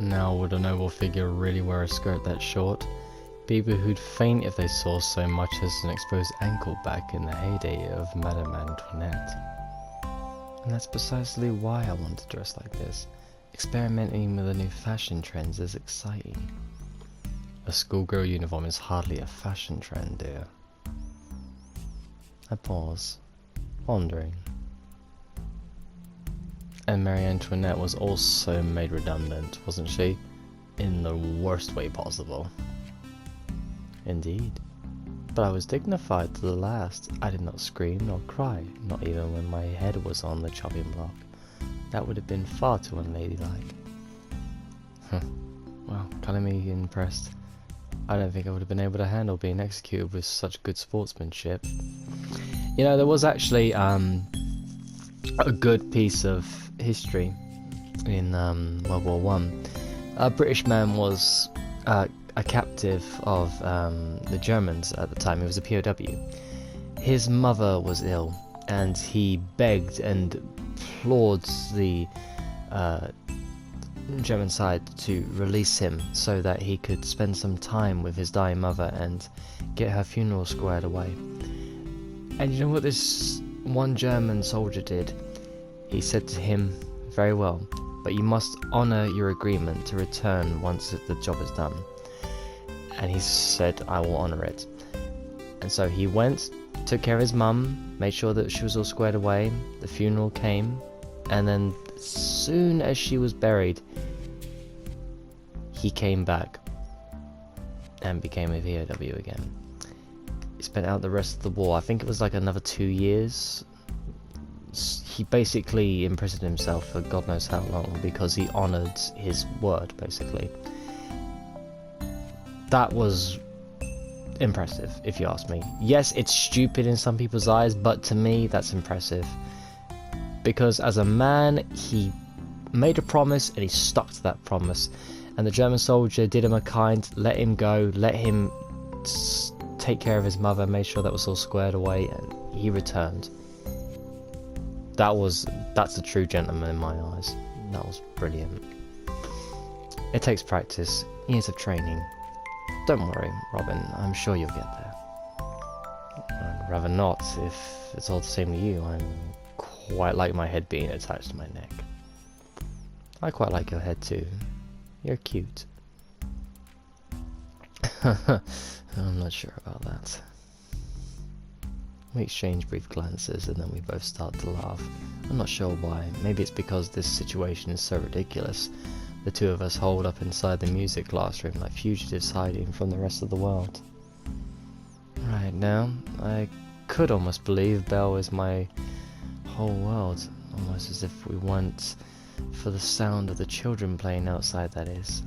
Now would a noble figure really wear a skirt that short? People who'd faint if they saw so much as an exposed ankle back in the heyday of Madame Antoinette. And that's precisely why I want to dress like this. Experimenting with the new fashion trends is exciting. A schoolgirl uniform is hardly a fashion trend, dear. I pause, pondering. And Marie Antoinette was also made redundant, wasn't she? In the worst way possible. Indeed. But I was dignified to the last. I did not scream nor cry, not even when my head was on the chopping block. That would have been far too unladylike. Well, calling me impressed. I don't think I would have been able to handle being executed with such good sportsmanship. You know, there was actually a good piece of history in World War One. A British man was a captive of the Germans at the time. He was a POW. His mother was ill, and he begged and implored the German side to release him so that he could spend some time with his dying mother and get her funeral squared away. And you know what this one German soldier did? He said to him, "Very well, but you must honour your agreement to return once the job is done." And he said, "I will honour it." And so he went, took care of his mum, made sure that she was all squared away, the funeral came, and then as soon as she was buried, he came back and became a VOW again. He spent out the rest of the war, I think it was like another 2 years. He basically imprisoned himself for God knows how long because he honoured his word, basically. That was impressive, if you ask me. Yes, it's stupid in some people's eyes, but to me, that's impressive. Because as a man, he made a promise and he stuck to that promise. And the German soldier did him a kind, let him go, let him take care of his mother, made sure that was all squared away, and he returned. That's a true gentleman in my eyes. That was brilliant. It takes practice, years of training. Don't worry, Robin, I'm sure you'll get there. I'd rather not, if it's all the same to you. I'm quite like my head being attached to my neck. I quite like your head too. You're cute. I'm not sure about that. We exchange brief glances and then we both start to laugh. I'm not sure why. Maybe it's because this situation is so ridiculous. The two of us holed up inside the music classroom like fugitives hiding from the rest of the world. Right now, I could almost believe Belle is my whole world. Almost as if we went for the sound of the children playing outside, that is.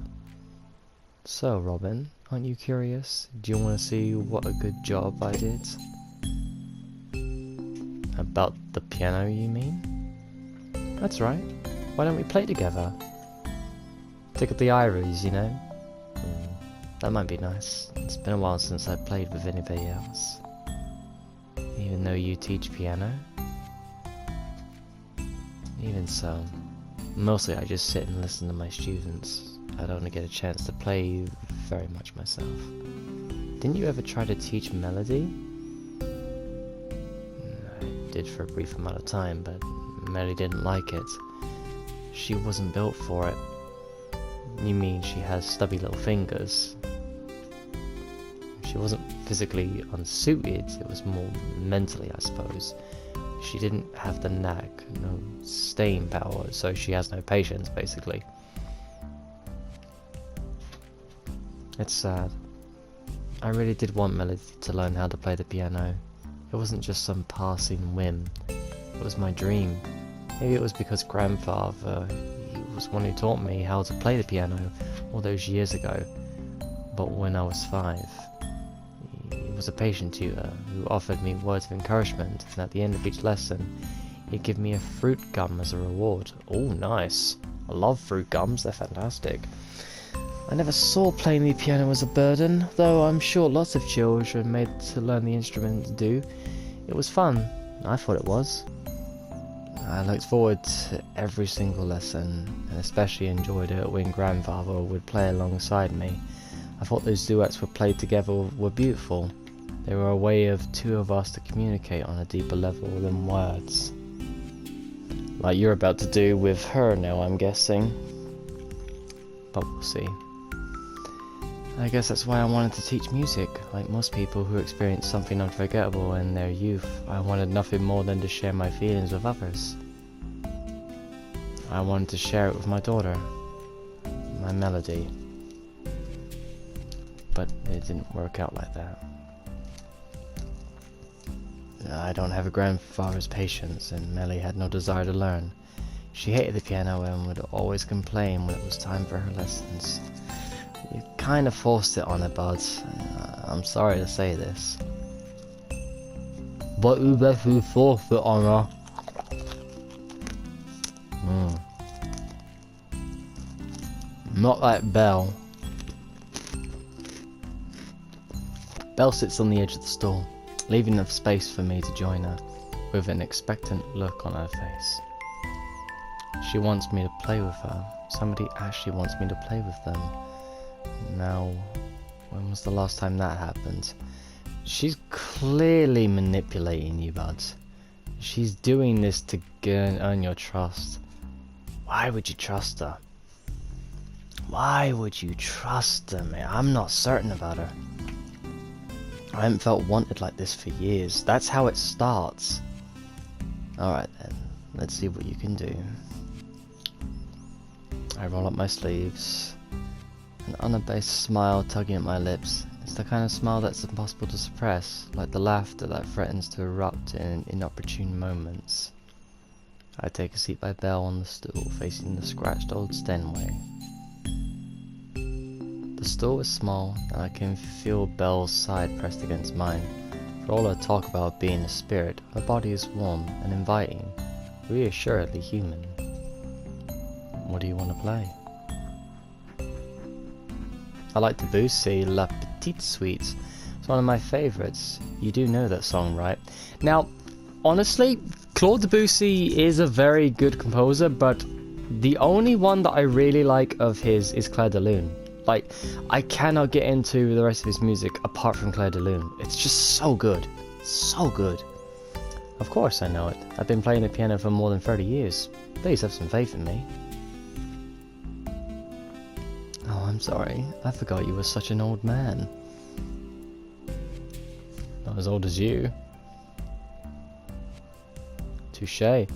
So, Robin, aren't you curious? Do you want to see what a good job I did? About the piano, you mean? That's right. Why don't we play together? Tickle the ivories, you know? That might be nice. It's been a while since I played with anybody else. Even though you teach piano? Even so, mostly I just sit and listen to my students. I don't get a chance to play very much myself. Didn't you ever try to teach melody? I did for a brief amount of time, but Melody didn't like it. She wasn't built for it. You mean she has stubby little fingers? She wasn't physically unsuited, it was more mentally, I suppose. She didn't have the knack, no staying power, so she has no patience, basically. It's sad. I really did want Melody to learn how to play the piano. It wasn't just some passing whim. It was my dream. Maybe it was because grandfather, he was one who taught me how to play the piano all those years ago. But when I was 5, he was a patient tutor who offered me words of encouragement, and at the end of each lesson, he'd give me a fruit gum as a reward. Oh, nice. I love fruit gums, they're fantastic. I never saw playing the piano as a burden, though I'm sure lots of children made to learn the instrument do. It was fun. I thought it was. I looked forward to every single lesson, and especially enjoyed it when grandfather would play alongside me. I thought those duets we played together were beautiful. They were a way of two of us to communicate on a deeper level than words. Like you're about to do with her now, I'm guessing. But we'll see. I guess that's why I wanted to teach music. Like most people who experience something unforgettable in their youth, I wanted nothing more than to share my feelings with others. I wanted to share it with my daughter, my melody. But it didn't work out like that. I don't have a grandfather's patience, and Melly had no desire to learn. She hated the piano and would always complain when it was time for her lessons. You kind of forced it on her, bud. I'm sorry to say this. But you definitely forced it on her. Not like Belle. Belle sits on the edge of the stall, leaving enough space for me to join her, with an expectant look on her face. She wants me to play with her. Somebody actually wants me to play with them. Now, when was the last time that happened? She's clearly manipulating you, bud. She's doing this to earn your trust. Why would you trust her? Why would you trust her, man? I'm not certain about her. I haven't felt wanted like this for years. That's how it starts. Alright then, let's see what you can do. I roll up my sleeves. An unabased smile tugging at my lips. It's the kind of smile that's impossible to suppress, like the laughter that threatens to erupt in inopportune moments. I take a seat by Belle on the stool, facing the scratched old Stenway. The stool is small, and I can feel Belle's side pressed against mine. For all her talk about being a spirit, her body is warm and inviting, reassuredly human. What do you want to play? I like Debussy, La Petite Suite. It's one of my favourites. You do know that song, right? Now, honestly, Claude Debussy is a very good composer, but the only one that I really like of his is Clair de Lune. Like, I cannot get into the rest of his music apart from Clair de Lune. It's just so good. So good. Of course I know it. I've been playing the piano for more than 30 years. Please have some faith in me. Oh, I'm sorry. I forgot you were such an old man. Not as old as you. Touché.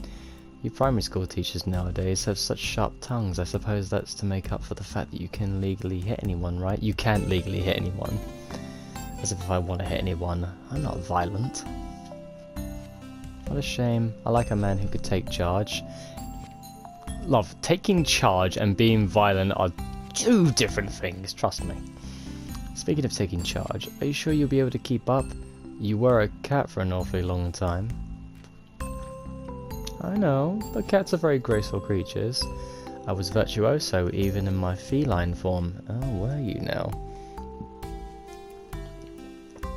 You primary school teachers nowadays have such sharp tongues. I suppose that's to make up for the fact that you can legally hit anyone, right? You can't legally hit anyone. As if I want to hit anyone. I'm not violent. What a shame. I like a man who could take charge. Love, taking charge and being violent are two different things, trust me. Speaking of taking charge, are you sure you'll be able to keep up? You were a cat for an awfully long time. I know, but cats are very graceful creatures. I was virtuoso even in my feline form. Oh, were you now?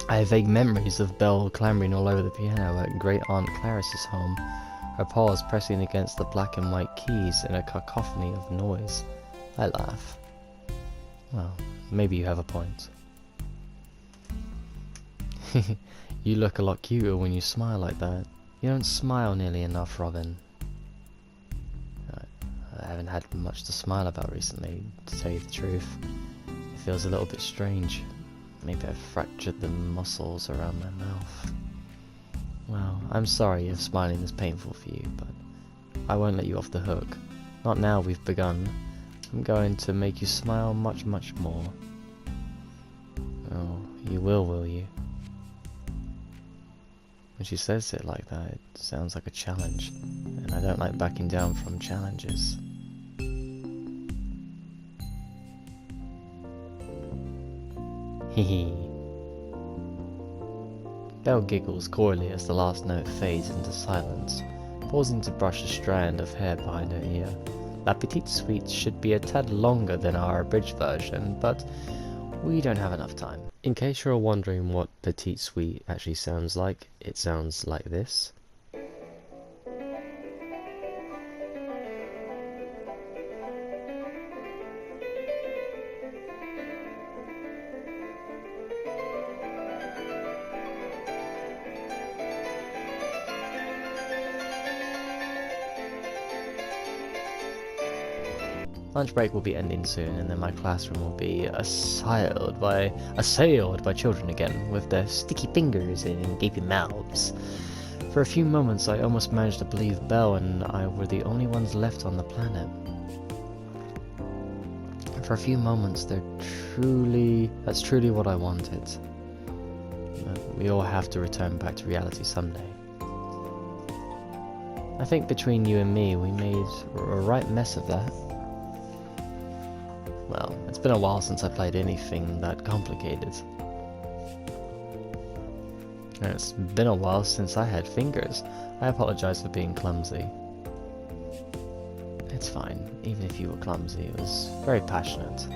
I have vague memories of Belle clambering all over the piano at Great Aunt Clarice's home, her paws pressing against the black and white keys in a cacophony of noise. I laugh. Well, maybe you have a point. You look a lot cuter when you smile like that. You don't smile nearly enough, Robin. I haven't had much to smile about recently, to tell you the truth. It feels a little bit strange. Maybe I've fractured the muscles around my mouth. Well, I'm sorry if smiling is painful for you, but I won't let you off the hook. Not now we've begun. I'm going to make you smile much, much more. Oh, you will you? When she says it like that, it sounds like a challenge, and I don't like backing down from challenges. Hehe. Belle giggles coyly as the last note fades into silence, pausing to brush a strand of hair behind her ear. La Petite Suite should be a tad longer than our abridged version, but we don't have enough time. In case you're wondering what Petite Suite actually sounds like, it sounds like this. Lunch break will be ending soon, and then my classroom will be assailed by children again, with their sticky fingers and gaping mouths. For a few moments I almost managed to believe Belle and I were the only ones left on the planet. For a few moments that's truly what I wanted. But we all have to return back to reality someday. I think between you and me, we made a right mess of that. Well, it's been a while since I played anything that complicated. And it's been a while since I had fingers. I apologize for being clumsy. It's fine, even if you were clumsy, it was very passionate.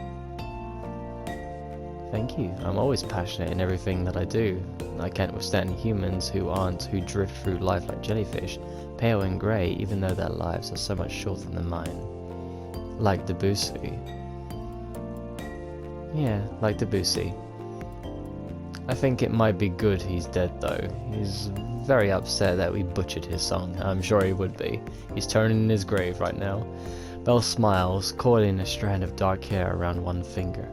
Thank you, I'm always passionate in everything that I do. I can't withstand humans who drift through life like jellyfish, pale and grey, even though their lives are so much shorter than mine. Like Debussy. Yeah, like Debussy. I think it might be good he's dead though. He's very upset that we butchered his song. I'm sure he would be. He's turning in his grave right now. Belle smiles, coiling a strand of dark hair around one finger.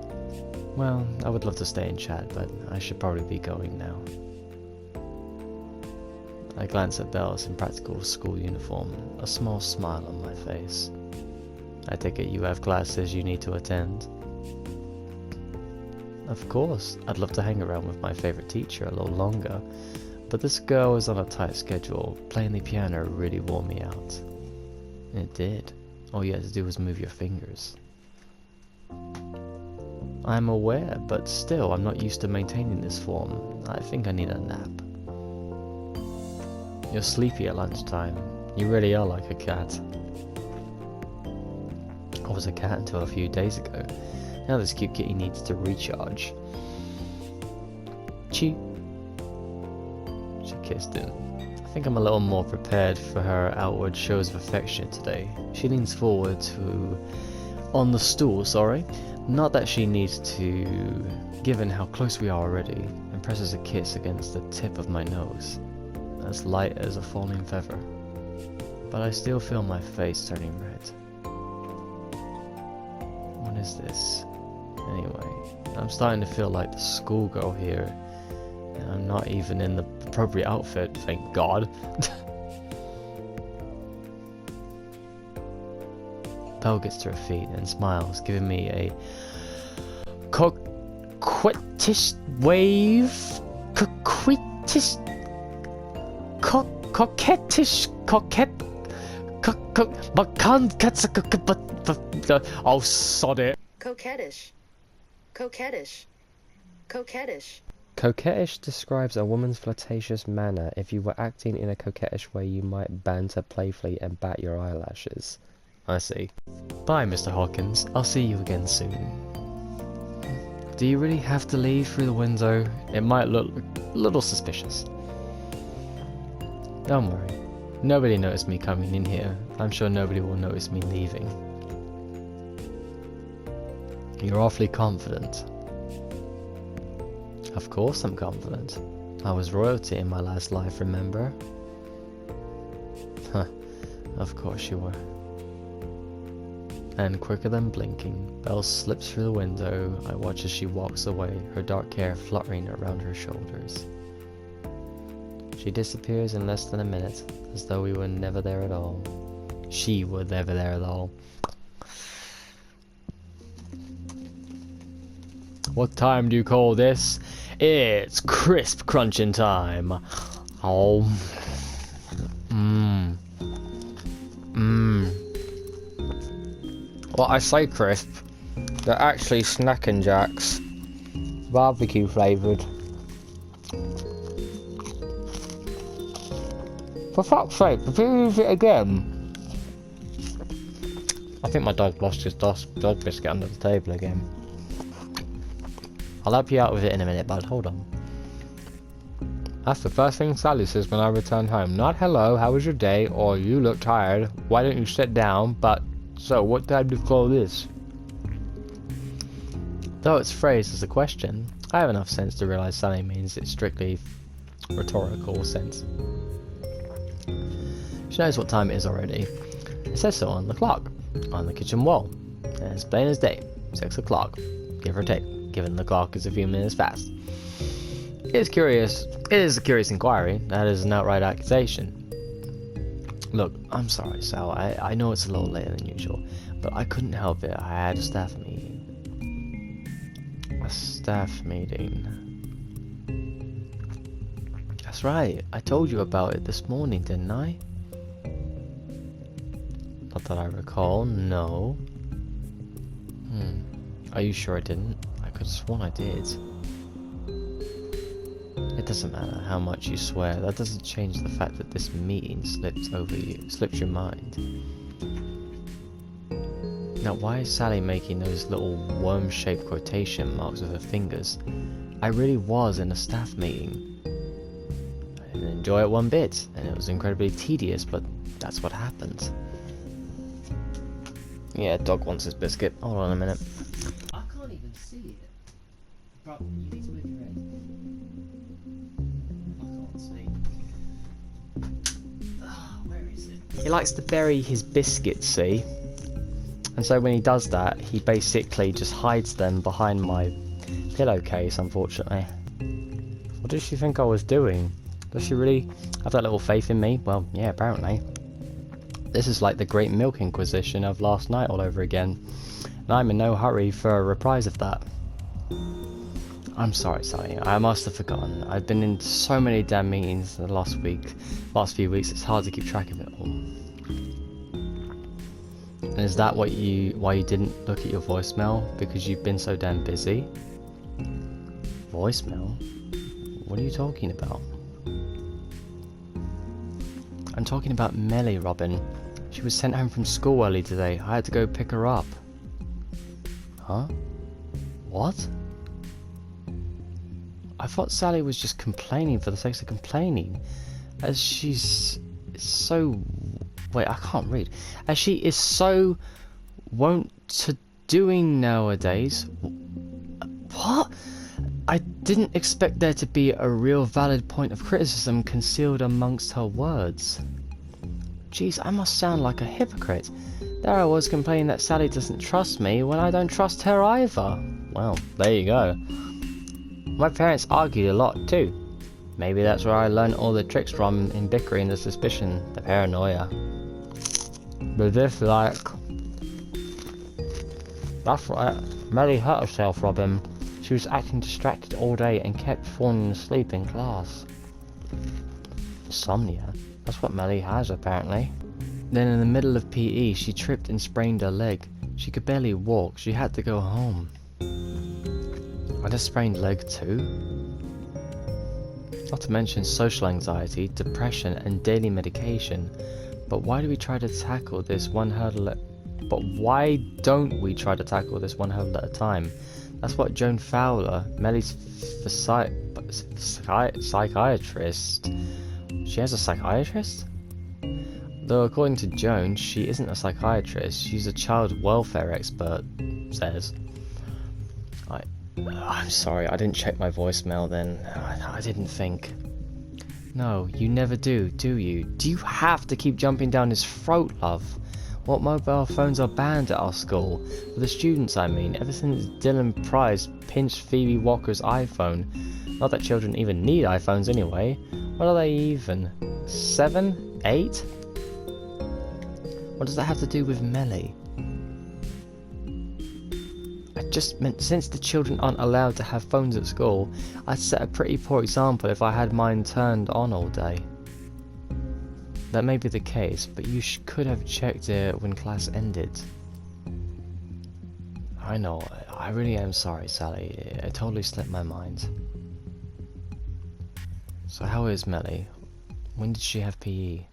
Well, I would love to stay and chat, but I should probably be going now. I glance at Belle's impractical school uniform, a small smile on my face. I take it you have classes you need to attend? Of course, I'd love to hang around with my favourite teacher a little longer, but this girl is on a tight schedule. Playing the piano really wore me out. It did. All you had to do was move your fingers. I'm aware, but still, I'm not used to maintaining this form. I think I need a nap. You're sleepy at lunchtime. You really are like a cat. I was a cat until a few days ago. Now this cute kitty needs to recharge. Chee. She kissed him. I think I'm a little more prepared for her outward shows of affection today. She leans forward on the stool, Not that she needs to, given how close we are already, and presses a kiss against the tip of my nose, as light as a falling feather. But I still feel my face turning red. What is this? Anyway, I'm starting to feel like the schoolgirl here, and I'm not even in the appropriate outfit, thank God. Belle gets to her feet and smiles, giving me a coquettish wave. Oh, sod it. Coquettish. Coquettish describes a woman's flirtatious manner. If you were acting in a coquettish way, you might banter playfully and bat your eyelashes. I see. Bye, Mr. Hawkins. I'll see you again soon. Do you really have to leave through the window? It might look a little suspicious. Don't worry. Nobody noticed me coming in here. I'm sure nobody will notice me leaving. You're awfully confident. Of course I'm confident. I was royalty in my last life, remember? Huh. Of course you were. And quicker than blinking, Belle slips through the window. I watch as she walks away, her dark hair fluttering around her shoulders. She disappears in less than a minute, as though we were never there at all. She were never there at all. What time do you call this? It's crisp crunching time. Oh. Well, I say crisp. They're actually Snackin' Jacks. Barbecue flavoured. For fuck's sake, if you use it again. I think my dog lost his dog biscuit under the table again. I'll help you out with it in a minute, bud. Hold on. That's the first thing Sally says when I return home. Not hello, how was your day? Or you look tired. Why don't you sit down? But, so, what time do you call this? Though it's phrased as a question, I have enough sense to realise Sally means its strictly rhetorical sense. She knows what time it is already. It says so on the clock, on the kitchen wall. As plain as day, 6 o'clock, give or take, given the clock is a few minutes fast. It is curious. It is a curious inquiry. That is an outright accusation. Look, I'm sorry, Sal. I know it's a little later than usual, but I couldn't help it. I had a staff meeting. A staff meeting. That's right. I told you about it this morning, didn't I? Not that I recall. No. Are you sure I didn't? I could have sworn I did. It doesn't matter how much you swear. That doesn't change the fact that this meeting slipped your mind. Now, why is Sally making those little worm-shaped quotation marks with her fingers? I really was in a staff meeting. I didn't enjoy it one bit, and it was incredibly tedious, but that's what happened. Yeah, dog wants his biscuit. Hold on a minute. I can't even see it. Bro, you need to move your head. Where is it? He likes to bury his biscuits, see? And so when he does that, he basically just hides them behind my pillowcase, unfortunately. What does she think I was doing? Does she really have that little faith in me? Well, yeah, apparently. This is like the Great Milk Inquisition of last night all over again. And I'm in no hurry for a reprise of that. I'm sorry, Sally. I must have forgotten. I've been in so many damn meetings the last few weeks, it's hard to keep track of it all. And is that why you didn't look at your voicemail? Because you've been so damn busy? Voicemail? What are you talking about? I'm talking about Melly, Robin. She was sent home from school early today. I had to go pick her up. Huh? What? I thought Sally was just complaining for the sake of complaining. As she's so... Wait, I can't read. As she is so wont to doing nowadays. What? I didn't expect there to be a real valid point of criticism concealed amongst her words. Jeez, I must sound like a hypocrite. There I was complaining that Sally doesn't trust me when I don't trust her either. Well, there you go. My parents argued a lot too. Maybe that's where I learned all the tricks from in bickering, the suspicion, the paranoia. But this, like... That's right. Melly hurt herself, Robin. She was acting distracted all day and kept falling asleep in class. Insomnia? That's what Melly has, apparently. Then in the middle of PE, she tripped and sprained her leg. She could barely walk. She had to go home. I had a sprained leg too. Not to mention social anxiety, depression, and daily medication. But why do we try to tackle this one hurdle why don't we try to tackle this one hurdle at a time? That's what Joan Fowler, Melly's psychiatrist... She has a psychiatrist? Though according to Joan, she isn't a psychiatrist, she's a child welfare expert, says. I'm sorry, I didn't check my voicemail then. I didn't think. No, you never do you? Do you have to keep jumping down his throat, love? What mobile phones are banned at our school? For the students, I mean, ever since Dylan Price pinched Phoebe Walker's iPhone. Not that children even need iPhones anyway. What are they even? 7? 8? What does that have to do with Melly? I just meant since the children aren't allowed to have phones at school, I'd set a pretty poor example if I had mine turned on all day. That may be the case, but you could have checked it when class ended. I know, I really am sorry, Sally. It totally slipped my mind. So how is Melly? When did she have PE?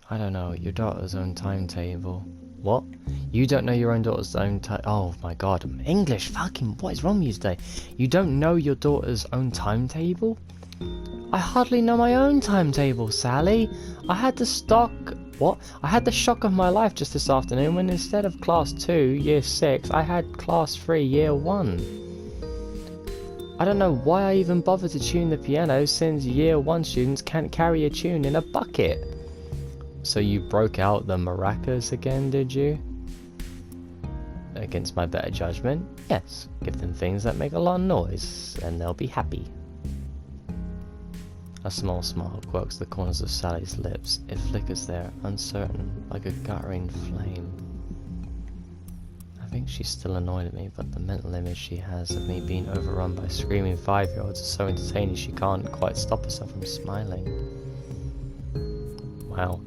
I don't know, your daughter's own timetable. What? You don't know your own daughter's own oh my god, English, fucking, what is wrong with you today? You don't know your daughter's own timetable? I hardly know my own timetable, Sally. I had the shock of my life just this afternoon when instead of class 2, year 6, I had class 3, year 1. I don't know why I even bothered to tune the piano since year 1 students can't carry a tune in a bucket. So you broke out the maracas again, did you? against my better judgment, yes, give them things that make a lot of noise, and they'll be happy. A small smile quirks the corners of Sally's lips. It flickers there, uncertain, like a guttering flame. I think she's still annoyed at me, but the mental image she has of me being overrun by screaming 5-year-olds is so entertaining she can't quite stop herself from smiling. Wow.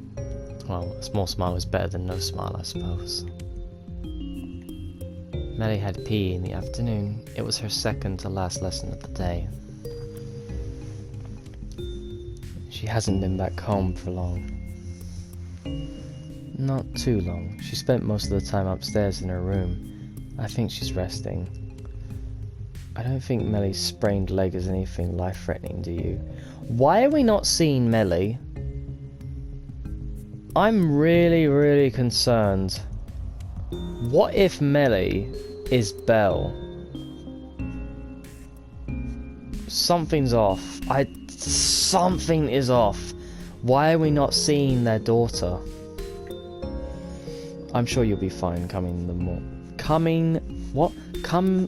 Well, a small smile is better than no smile, I suppose. Melly had PE in the afternoon. It was her second to last lesson of the day. She hasn't been back home for long. Not too long. She spent most of the time upstairs in her room. I think she's resting. I don't think Melly's sprained leg is anything life-threatening, do you? Why are we not seeing Melly? I'm really concerned. What if Melly is Belle? Something's off. Something is off. Why are we not seeing their daughter? I'm sure you'll be fine come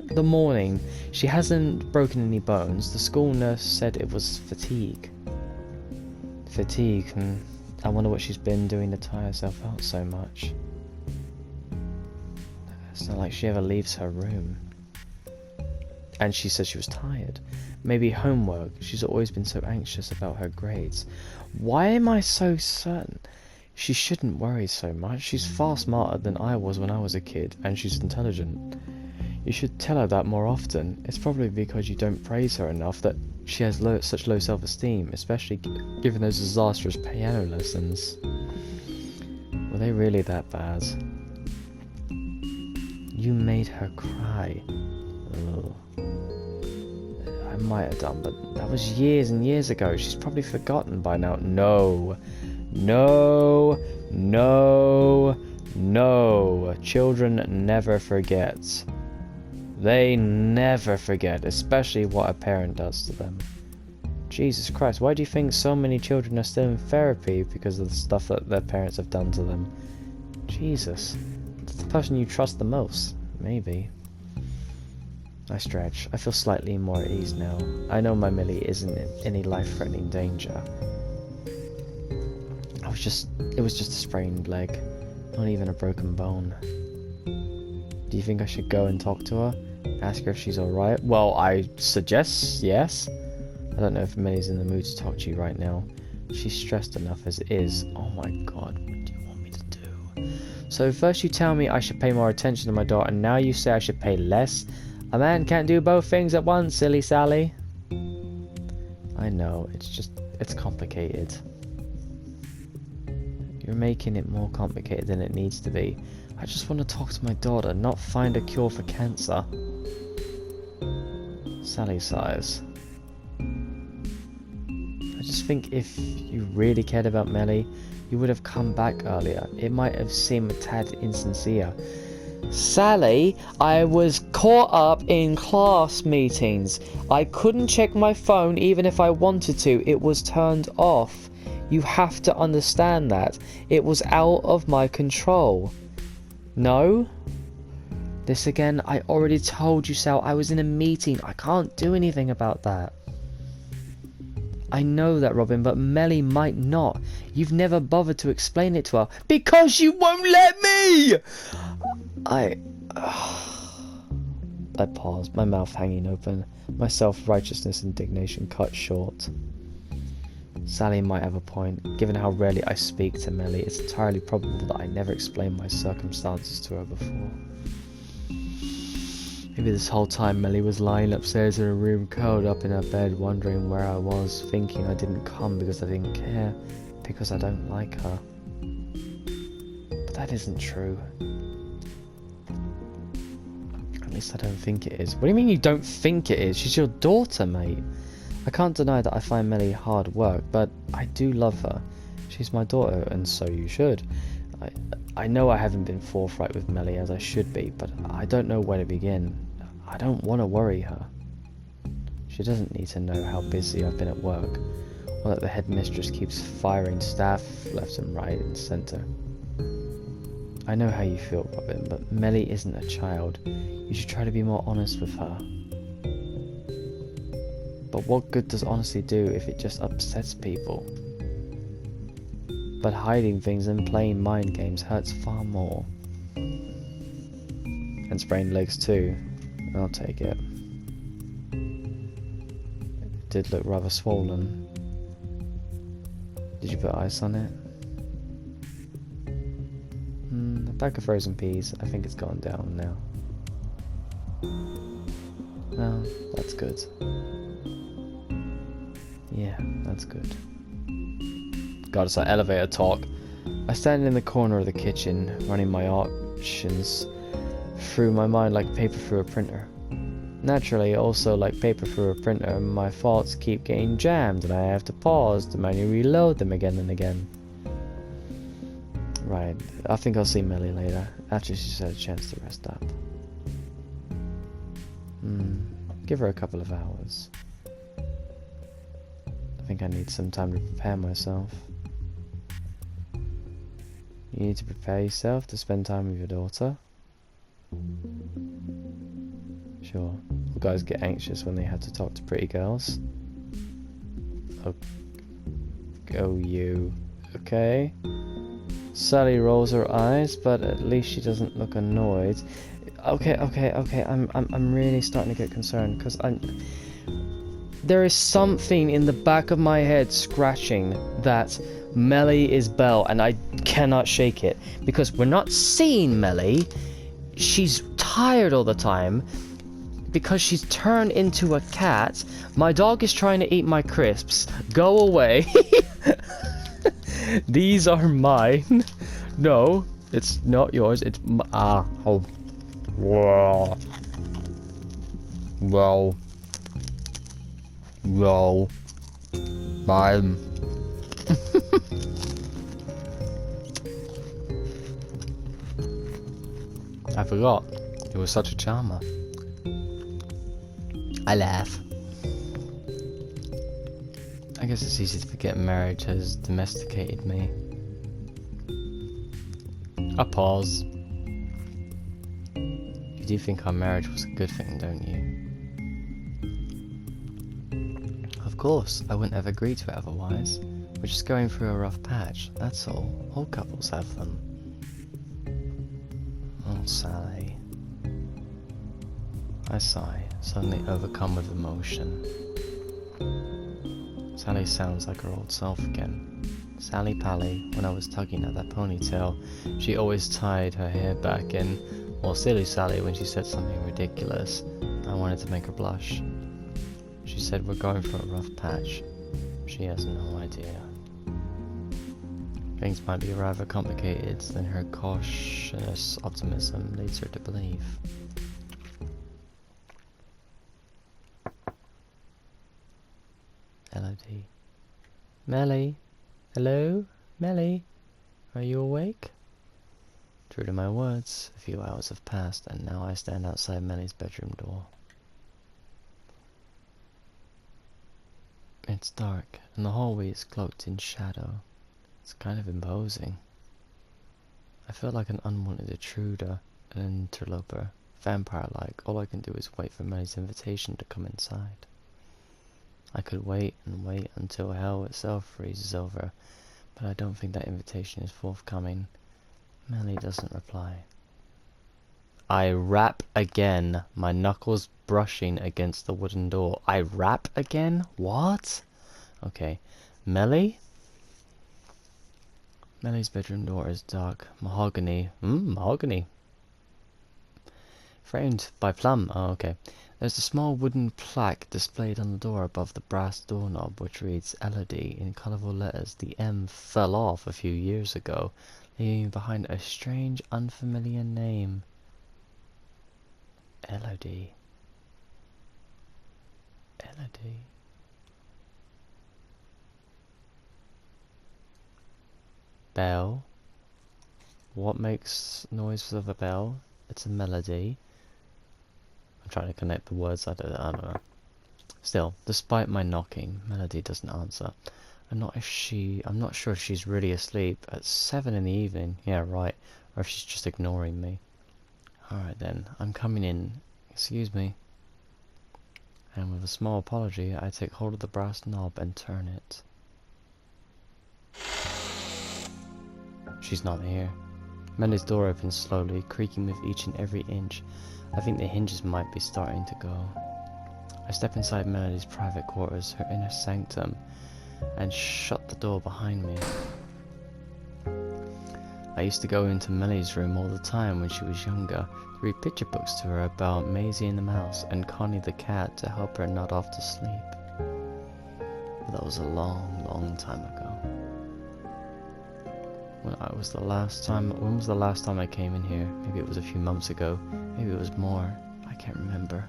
the morning. She hasn't broken any bones. The school nurse said it was fatigue. I wonder what she's been doing to tire herself out so much. It's not like she ever leaves her room. And she said she was tired. Maybe homework. She's always been so anxious about her grades. Why am I so certain? She shouldn't worry so much. She's far smarter than I was when I was a kid, and she's intelligent. You should tell her that more often. It's probably because you don't praise her enough that she has such low self-esteem, especially given those disastrous piano lessons. Were they really that bad? You made her cry. Ugh. I might have done, but that was years and years ago. She's probably forgotten by now. No. Children never forget. They never forget, especially what a parent does to them. Jesus Christ, why do you think so many children are still in therapy because of the stuff that their parents have done to them? Jesus. That's the person you trust the most. Maybe. I stretch. I feel slightly more at ease now. I know my Millie isn't in any life-threatening danger. It was just a sprained leg. Not even a broken bone. Do you think I should go and talk to her? Ask her if she's alright? Well, I suggest yes. I don't know if Millie's in the mood to talk to you right now. She's stressed enough as it is. Oh my god, what do you want me to do? So first you tell me I should pay more attention to my daughter, and now you say I should pay less? A man can't do both things at once, silly Sally. I know, it's complicated. You're making it more complicated than it needs to be. I just want to talk to my daughter, not find a cure for cancer. Sally sighs. I just think if you really cared about Melly, you would have come back earlier. It might have seemed a tad insincere. Sally, I was caught up in class meetings. I couldn't check my phone even if I wanted to. It was turned off. You have to understand that. It was out of my control. No? This again, I already told you, Sal. I was in a meeting. I can't do anything about that. I know that, Robin, but Melly might not. You've never bothered to explain it to her. Because you won't let me! I paused, my mouth hanging open, my self-righteousness indignation cut short. Sally might have a point. Given how rarely I speak to Melly, it's entirely probable that I never explained my circumstances to her before. Maybe this whole time Melly was lying upstairs in her room, curled up in her bed, wondering where I was, thinking I didn't come because I didn't care, because I don't like her. But that isn't true. At least I don't think it is. What do you mean you don't think it is? She's your daughter, mate. I can't deny that I find Melly hard work, but I do love her. She's my daughter, and so you should. I know I haven't been forthright with Melly as I should be, but I don't know where to begin. I don't want to worry her. She doesn't need to know how busy I've been at work, or that the headmistress keeps firing staff left and right and centre. I know how you feel, Robin, but Melly isn't a child. You should try to be more honest with her. But what good does honesty do if it just upsets people? But hiding things and playing mind games hurts far more. And sprained legs too. I'll take it. It did look rather swollen. Did you put ice on it? A bag of frozen peas. I think it's gone down now. Well, that's good. Yeah, that's good. God, it's like elevator talk. I stand in the corner of the kitchen, running my options through my mind like paper through a printer. Naturally, also like paper through a printer, my thoughts keep getting jammed and I have to pause to manually reload them again and again. Right, I think I'll see Melly later, after she's had a chance to rest up. Give her a couple of hours. I think I need some time to prepare myself. You need to prepare yourself to spend time with your daughter? Sure. All guys get anxious when they have to talk to pretty girls. Oh, you. Okay. Sally rolls her eyes, but at least she doesn't look annoyed. Okay. I'm really starting to get concerned because there is something in the back of my head scratching that Melly is Belle, and I cannot shake it because we're not seeing Melly. She's tired all the time because she's turned into a cat. My dog is trying to eat my crisps. Go away. These are mine. No, it's not yours. It's oh. Whoa. Whoa. Whoa. Mine. I forgot. It was such a charmer. I laugh. I guess it's easy to forget marriage has domesticated me. I pause. You do think our marriage was a good thing, don't you? Of course, I wouldn't have agreed to it otherwise. We're just going through a rough patch, that's all. All couples have them. Oh, Sally. I sigh, suddenly overcome with emotion. Sally sounds like her old self again. Sally Pally, when I was tugging at that ponytail, she always tied her hair back in. Or silly Sally when she said something ridiculous. I wanted to make her blush. She said we're going for a rough patch. She has no idea. Things might be rather complicated than her cautious optimism leads her to believe. Elodie. Melly? Hello? Melly? Are you awake? True to my words, a few hours have passed and now I stand outside Melly's bedroom door. It's dark and the hallway is cloaked in shadow. It's kind of imposing. I feel like an unwanted intruder, an interloper, vampire-like. All I can do is wait for Melly's invitation to come inside. I could wait and wait until hell itself freezes over, but I don't think that invitation is forthcoming. Melly doesn't reply. I rap again, my knuckles brushing against the wooden door. I rap again? What? Okay. Melly? Melly's bedroom door is dark. Mahogany. Mahogany. Framed by plum. Oh, okay. There's a small wooden plaque displayed on the door above the brass doorknob which reads Elodie in colourful letters. The M fell off a few years ago, leaving behind a strange, unfamiliar name. Elodie. Elodie. Bell. What makes noise of a bell? It's a melody. I'm trying to connect the words. I don't know. Still, despite my knocking, Melody doesn't answer. I'm not sure if she's really asleep at 7 in the evening. Yeah, right. or if she's just ignoring me. Alright then, I'm coming in. Excuse me. And with a small apology, I take hold of the brass knob and turn it. She's not here. Melly's door opens slowly, creaking with each and every inch. I think the hinges might be starting to go. I step inside Melody's private quarters, her inner sanctum, and shut the door behind me. I used to go into Melody's room all the time when she was younger, read picture books to her about Maisie and the mouse and Connie the cat to help her nod off to sleep. But that was a long, long time ago. When was the last time I came in here? Maybe it was a few months ago. Maybe it was more. I can't remember.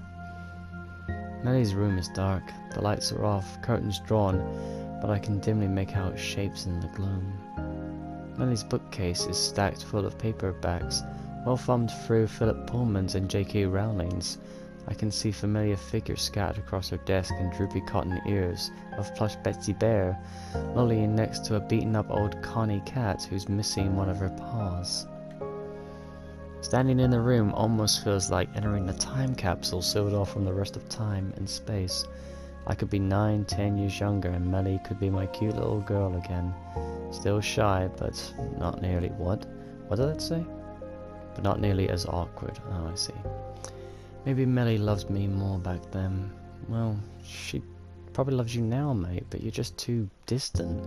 Melody's room is dark. The lights are off, curtains drawn, but I can dimly make out shapes in the gloom. Melody's bookcase is stacked full of paperbacks, well thumbed through Philip Pullman's and J.K. Rowling's. I can see familiar figures scattered across her desk and droopy cotton ears of plush Betsy Bear, lollying next to a beaten-up old Connie cat who's missing one of her paws. Standing in the room almost feels like entering a time capsule sealed off from the rest of time and space. I could be 9, 10 years younger and Melly could be my cute little girl again. Still shy, but not nearly... What did that say? But not nearly as awkward. Oh, I see. Maybe Melly loved me more back then. Well, she probably loves you now, mate, but you're just too distant.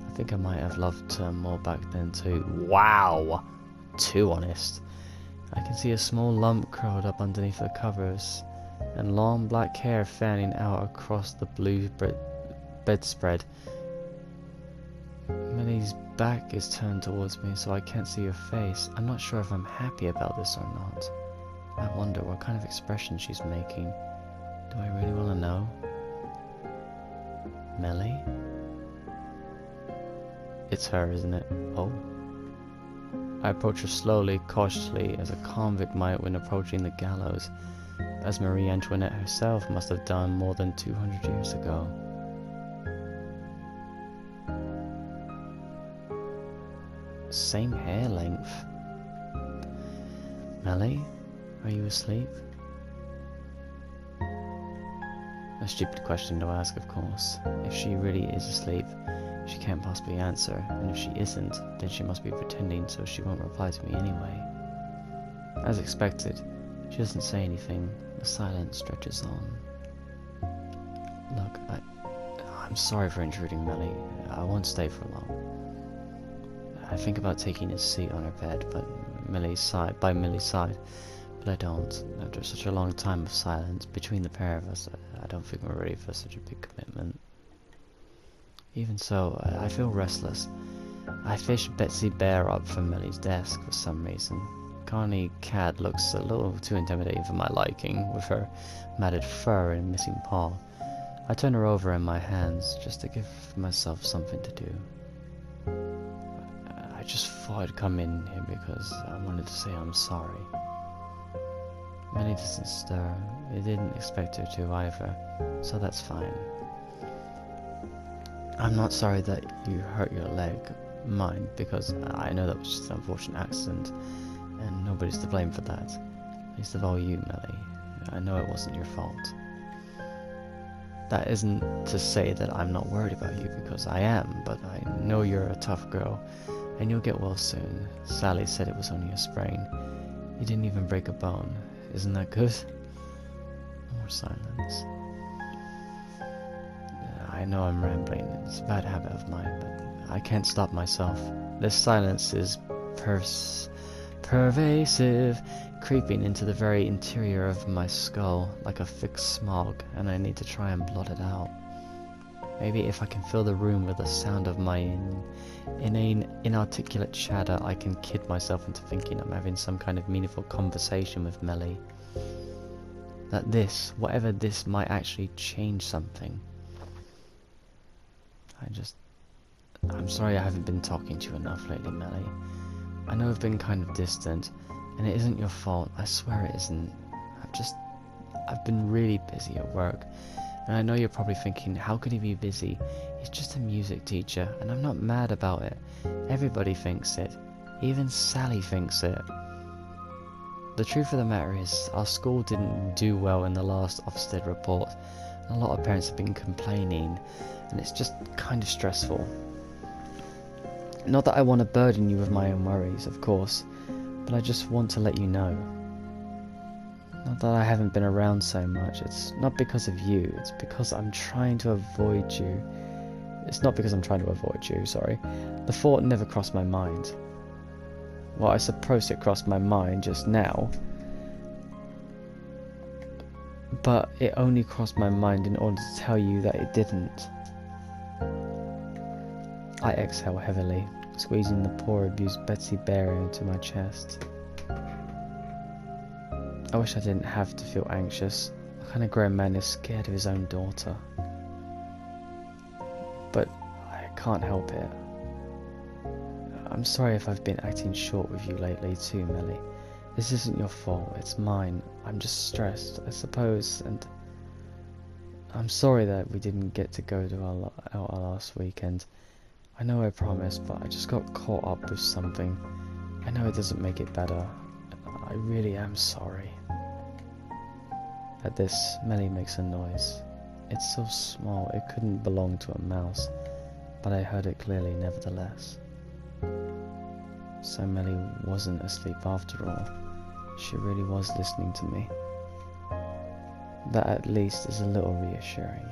I think I might have loved her more back then too. Wow! Too honest. I can see a small lump curled up underneath her covers, and long black hair fanning out across the blue bedspread. Melly's back is turned towards me, so I can't see her face. I'm not sure if I'm happy about this or not. I wonder what kind of expression she's making. Do I really want to know? Melly? It's her, isn't it? Oh. I approach her slowly, cautiously, as a convict might when approaching the gallows, as Marie Antoinette herself must have done more than 200 years ago. Same hair length. Melly? Are you asleep? A stupid question to ask, of course. If she really is asleep, she can't possibly answer, and if she isn't, then she must be pretending so she won't reply to me anyway. As expected, she doesn't say anything. The silence stretches on. Look, I'm sorry for intruding, Melly. I won't stay for long. I think about taking a seat on her bed, by Millie's side, but I don't. After such a long time of silence between the pair of us, I don't think we're ready for such a big commitment. Even so, I feel restless. I fish Betsy Bear up from Millie's desk for some reason. Connie Cat looks a little too intimidating for my liking, with her matted fur and missing paw. I turn her over in my hands, just to give myself something to do. I just thought I'd come in here because I wanted to say I'm sorry. Melly doesn't stir. I didn't expect her to either, so that's fine. I'm not sorry that you hurt your leg, mine, because I know that was just an unfortunate accident, and nobody's to blame for that. Least of all you, Melly. I know it wasn't your fault. That isn't to say that I'm not worried about you, because I am, but I know you're a tough girl, and you'll get well soon. Sally said it was only a sprain. You didn't even break a bone. Isn't that good? More silence. I know I'm rambling. It's a bad habit of mine, but I can't stop myself. This silence is pervasive, creeping into the very interior of my skull like a thick smog, and I need to try and blot it out. Maybe if I can fill the room with the sound of my inane, inarticulate chatter, I can kid myself into thinking I'm having some kind of meaningful conversation with Melly. That this, whatever this, might actually change something. I'm sorry I haven't been talking to you enough lately, Melly. I know I've been kind of distant, and it isn't your fault, I swear it isn't. I've been really busy at work, and I know you're probably thinking, how could he be busy? He's just a music teacher, and I'm not mad about it. Everybody thinks it. Even Sally thinks it. The truth of the matter is, our school didn't do well in the last Ofsted report. A lot of parents have been complaining, and it's just kind of stressful. Not that I want to burden you with my own worries, of course, but I just want to let you know. Not that I haven't been around so much, it's not because of you, it's because I'm trying to avoid you. It's not because I'm trying to avoid you, sorry. The thought never crossed my mind. Well, I suppose it crossed my mind just now. But it only crossed my mind in order to tell you that it didn't. I exhale heavily, squeezing the poor abused Betsy Bear into my chest. I wish I didn't have to feel anxious. What kind of grown man is scared of his own daughter? But I can't help it. I'm sorry if I've been acting short with you lately too, Melly. This isn't your fault, it's mine. I'm just stressed, I suppose, and I'm sorry that we didn't get to go to our last weekend. I know I promised, but I just got caught up with something. I know it doesn't make it better. I really am sorry. At this, Melly makes a noise. It's so small it couldn't belong to a mouse, but I heard it clearly nevertheless. So Melly wasn't asleep after all. She really was listening to me. That at least is a little reassuring.